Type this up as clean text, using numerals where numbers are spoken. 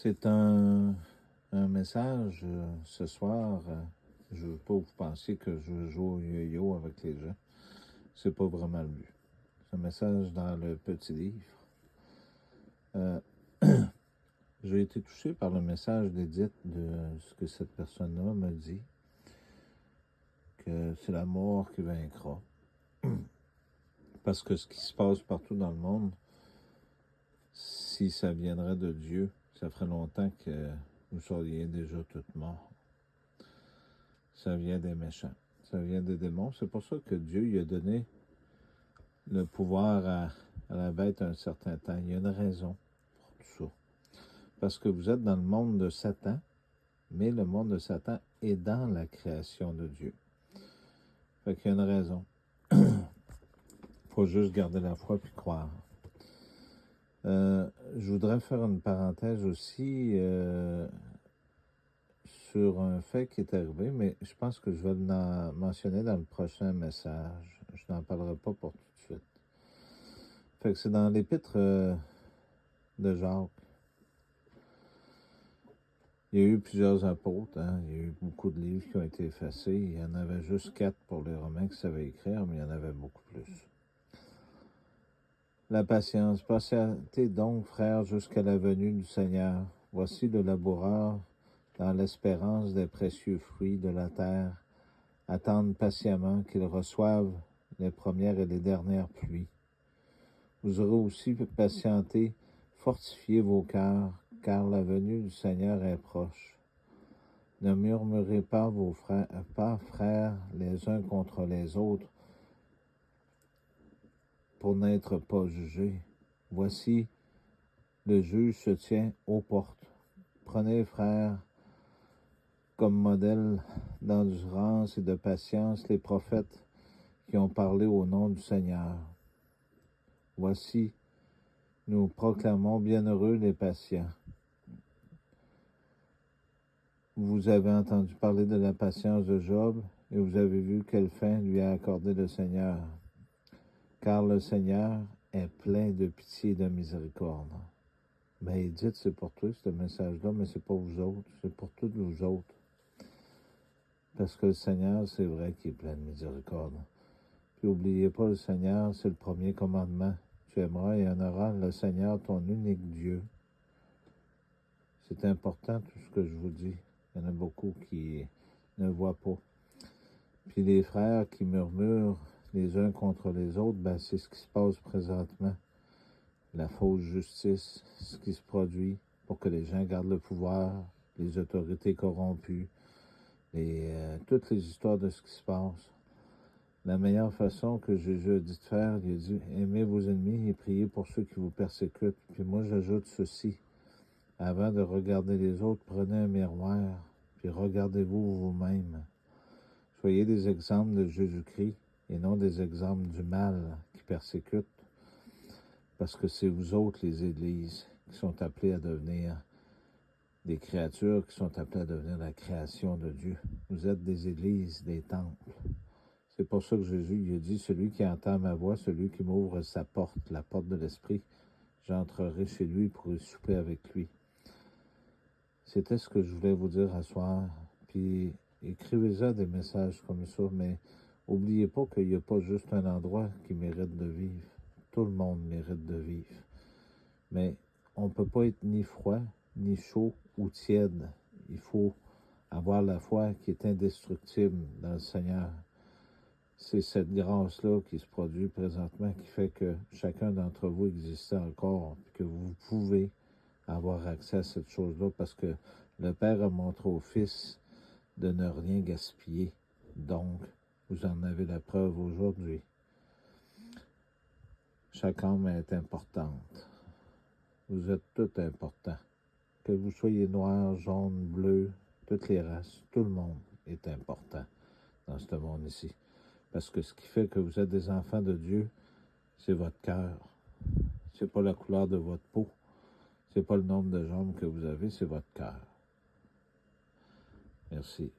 C'est un message ce soir. Je veux pas vous penser que je joue au yo-yo avec les gens. C'est pas vraiment le but. C'est un message dans le petit livre. J'ai été touché par le message d'Édith de ce que cette personne-là me dit, que c'est la mort qui vaincra. Parce que ce qui se passe partout dans le monde, si ça viendrait de Dieu, ça ferait longtemps que vous seriez déjà toutes morts. Ça vient des méchants. Ça vient des démons. C'est pour ça que Dieu lui a donné le pouvoir à la bête un certain temps. Il y a une raison pour tout ça. Parce que vous êtes dans le monde de Satan, mais le monde de Satan est dans la création de Dieu. Fait qu'il y a une raison. Il faut juste garder la foi puis croire. Je voudrais faire une parenthèse aussi sur un fait qui est arrivé, mais je pense que je vais le mentionner dans le prochain message. Je n'en parlerai pas pour tout de suite. Fait que c'est dans l'épître de Jacques. Il y a eu plusieurs apôtres, hein? Il y a eu beaucoup de livres qui ont été effacés. Il y en avait juste 4 pour les Romains qui savaient écrire, mais il y en avait beaucoup plus. La patience. Patientez donc, frères, jusqu'à la venue du Seigneur. Voici le laboureur dans l'espérance des précieux fruits de la terre, attendent patiemment qu'ils reçoivent les premières et les dernières pluies. Vous aurez aussi patienté, fortifiez vos cœurs, car la venue du Seigneur est proche. Ne murmurez pas frères, les uns contre les autres, pour n'être pas jugés. Voici, le juge se tient aux portes. Prenez, frères, comme modèle d'endurance et de patience les prophètes qui ont parlé au nom du Seigneur. Voici, nous proclamons bienheureux les patients. Vous avez entendu parler de la patience de Job et vous avez vu quelle fin lui a accordé le Seigneur. Car le Seigneur est plein de pitié et de miséricorde. Mais dites, c'est pour toi ce message-là, mais c'est pour vous autres, c'est pour toutes vous autres. Parce que le Seigneur, c'est vrai qu'il est plein de miséricorde. Puis n'oubliez pas, le Seigneur, c'est le premier commandement. Tu aimeras et honoreras le Seigneur, ton unique Dieu. C'est important tout ce que je vous dis. Il y en a beaucoup qui ne voient pas. Puis les frères qui murmurent les uns contre les autres, ben c'est ce qui se passe présentement. La fausse justice, ce qui se produit pour que les gens gardent le pouvoir, les autorités corrompues, toutes les histoires de ce qui se passe. La meilleure façon que Jésus a dit de faire, il a dit « Aimez vos ennemis et priez pour ceux qui vous persécutent. » Puis moi, j'ajoute ceci. Avant de regarder les autres, prenez un miroir, puis regardez-vous vous-même. Soyez des exemples de Jésus-Christ et non des exemples du mal qui persécute, parce que c'est vous autres, les églises, qui sont appelées à devenir des créatures, qui sont appelées à devenir la création de Dieu. Vous êtes des églises, des temples. C'est pour ça que Jésus il a dit, celui qui entend ma voix, celui qui m'ouvre sa porte, la porte de l'esprit, j'entrerai chez lui pour y souper avec lui. C'était ce que je voulais vous dire à soir. Puis écrivez-en des messages comme ça, mais n'oubliez pas qu'il n'y a pas juste un endroit qui mérite de vivre. Tout le monde mérite de vivre. Mais on ne peut pas être ni froid, ni chaud ou tiède. Il faut avoir la foi qui est indestructible dans le Seigneur. C'est cette grâce-là qui se produit présentement qui fait que chacun d'entre vous existe encore, puis que vous pouvez avoir accès à cette chose-là parce que le Père a montré au Fils de ne rien gaspiller. Donc, vous en avez la preuve aujourd'hui. Chaque âme est importante. Vous êtes tout importants. Que vous soyez noir, jaune, bleu, toutes les races, tout le monde est important dans ce monde ici. Parce que ce qui fait que vous êtes des enfants de Dieu, c'est votre cœur. C'est pas la couleur de votre peau. C'est pas le nombre de jambes que vous avez, c'est votre cœur. Merci.